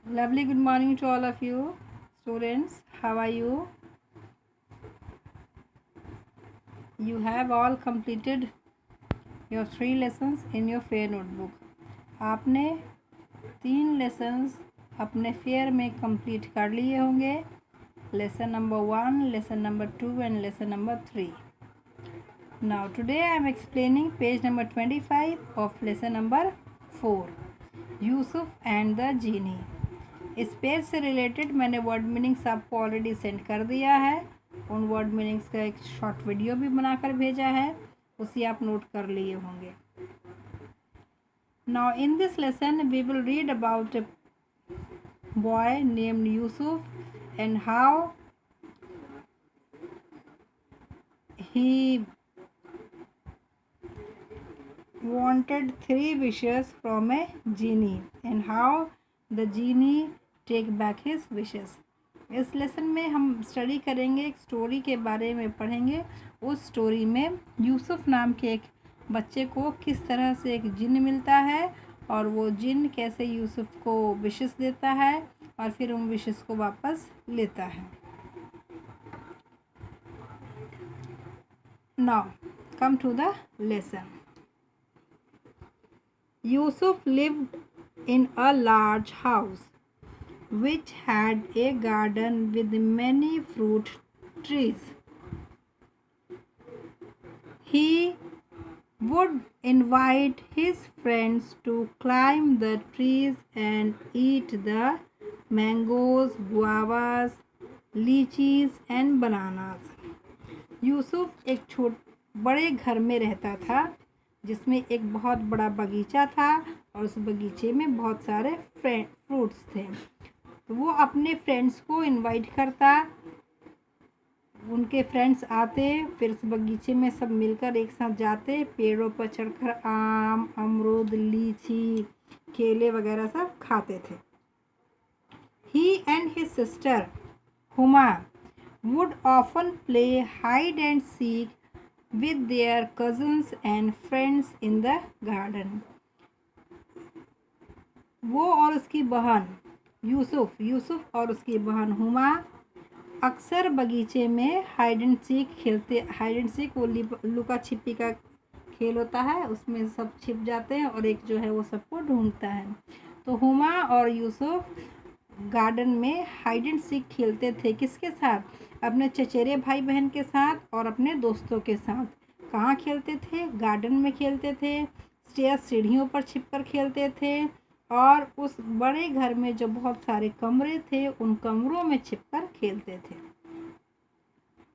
Lovely good morning to all of you students. How are you? You have all completed your 3 lessons in your fair notebook. आपने 3 lessons अपने fair में complete कर लिए होंगे. Lesson number 1, lesson number 2 and lesson number 3. Now today I am explaining page number 25 of lesson number 4, Yusuf and the genie. इस page से related मैंने word meanings आपको ऑलरेडी सेंड कर दिया है. उन वर्ड मीनिंग्स का एक शॉर्ट वीडियो भी बनाकर भेजा है, उसी आप नोट कर लिए होंगे. Now in this lesson we will read about a boy named Yusuf and how he wanted 3 wishes from a genie and how the genie take back his wishes. इस लेसन में हम स्टडी करेंगे, एक स्टोरी के बारे में पढ़ेंगे. उस स्टोरी में यूसुफ नाम के एक बच्चे को किस तरह से एक जिन मिलता है और वो जिन कैसे यूसुफ को विशेस देता है और फिर उन विशेस को वापस लेता है. Now come to the lesson. Yusuf lived in a large house which had a garden with many fruit trees. He would invite his friends to climb the trees and eat the mangoes, guavas, lychees and bananas. Yusuf एक बड़े घर में रहता था जिसमें एक बहुत बड़ा बगीचा था और उस बगीचे में बहुत सारे फ्रूट्स थे. तो वो अपने फ्रेंड्स को इनवाइट करता, उनके फ्रेंड्स आते, फिर उस बगीचे में सब मिलकर एक साथ जाते, पेड़ों पर चढ़कर आम, अमरूद, लीची, केले वगैरह सब खाते थे. He and his sister Huma would often play hide and seek with their cousins and friends in the garden. वो और उसकी बहन यूसुफ और उसकी बहन हुमा अक्सर बगीचे में हाइड एंड सीक खेलते. हाइड एंड सीक वो लुका छिपी का खेल होता है, उसमें सब छिप जाते हैं और एक जो है वो सबको ढूंढता है. तो हुमा और यूसुफ गार्डन में हाइड एंड सीक खेलते थे. किसके साथ? अपने चचेरे भाई बहन के साथ और अपने दोस्तों के साथ. कहाँ खेलते थे? गार्डन में खेलते थे, स्टेयर सीढ़ियों पर छिपकर खेलते थे और उस बड़े घर में जो बहुत सारे कमरे थे उन कमरों में छिपकर खेलते थे.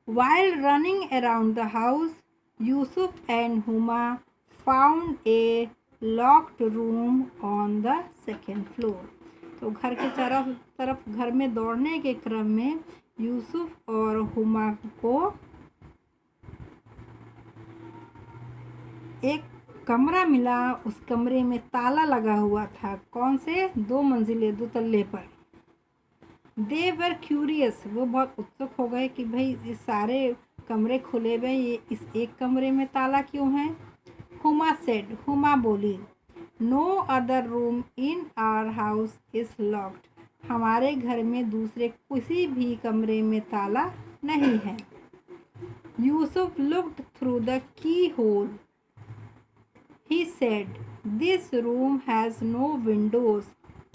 While running around the house, Yusuf and Huma found a locked room on the second floor. तो घर के तरफ घर में दौड़ने के क्रम में यूसुफ और हुमा को एक कमरा मिला. उस कमरे में ताला लगा हुआ था. कौन से? 2 मंजिले, 2 तल्ले पर. दे वर क्यूरियस, वो बहुत उत्सुक हो गए कि भाई ये सारे कमरे खुले हुए, ये इस एक कमरे में ताला क्यों है. हुमा सेड, हुमा बोली, no other room in our house is locked. हमारे घर में दूसरे किसी भी कमरे में ताला नहीं है. Yusuf looked through the keyhole. He said, this room has no windows,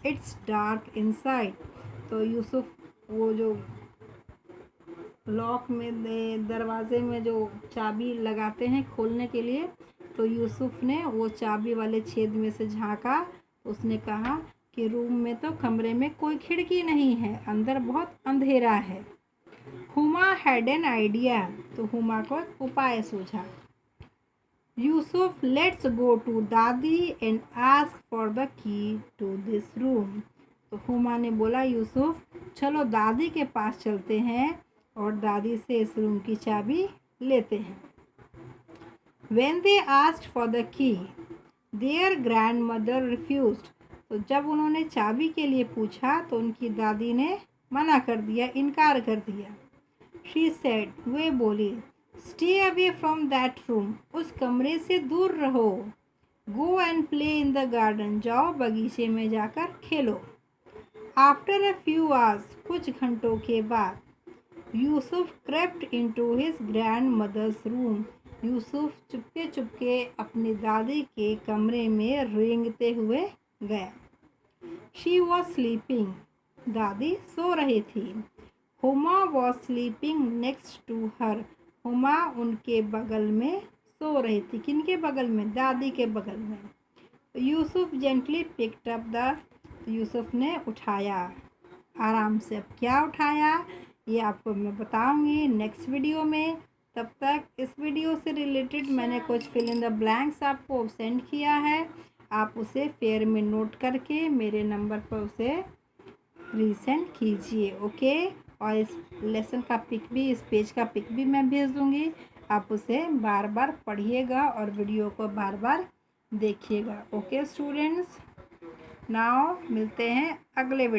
it's dark inside. तो यूसुफ वो जो लॉक में दरवाजे में जो चाबी लगाते हैं खोलने के लिए, तो यूसुफ ने वो चाबी वाले छेद में से झांका. उसने कहा कि रूम में तो कमरे में कोई खिड़की नहीं है, अंदर बहुत अंधेरा है. हुमा हैड एन आइडिया, तो हुमा को एक उपाय सूझा. Yusuf, let's go to dadi and ask for the key to this room. तो हुमा ने बोला, यूसुफ चलो दादी के पास चलते हैं और दादी से इस रूम की चाबी लेते हैं. When they asked for the key, their grandmother refused. तो जब उन्होंने चाबी के लिए पूछा तो उनकी दादी ने मना कर दिया, इनकार कर दिया. She said, वे बोली, stay away from that room. उस कमरे से दूर रहो. Go and play in the garden. जाओ बगीचे में जाकर खेलो. आफ्टर अ फ्यू आवर्स, कुछ घंटों के बाद, Yusuf crept into his grandmother's room, Yusuf चुपके चुपके अपनी दादी के कमरे में रेंगते हुए गया। शी वॉज स्लीपिंग, दादी सो रही थी। Huma was sleeping next to her, Huma उनके बगल में सो रही थी। किनके बगल में? दादी के बगल में। Yusuf gently picked up the, Yusuf ने उठाया आराम से। अब क्या उठाया ये आपको मैं बताऊंगी नेक्स्ट वीडियो में। तब तक इस वीडियो से रिलेटेड मैंने कुछ फिल इन द ब्लैंक्स आपको सेंड किया है, आप उसे फेयर में नोट करके मेरे नंबर पर उसे रीसेंड कीजिए। ओके, और इस लेसन का पिक भी, इस पेज का पिक भी मैं भेज दूंगी। आप उसे बार बार पढ़िएगा और वीडियो को बार बार देखिएगा। ओके स्टूडेंट्स, नाउ मिलते हैं अगले वीडियो।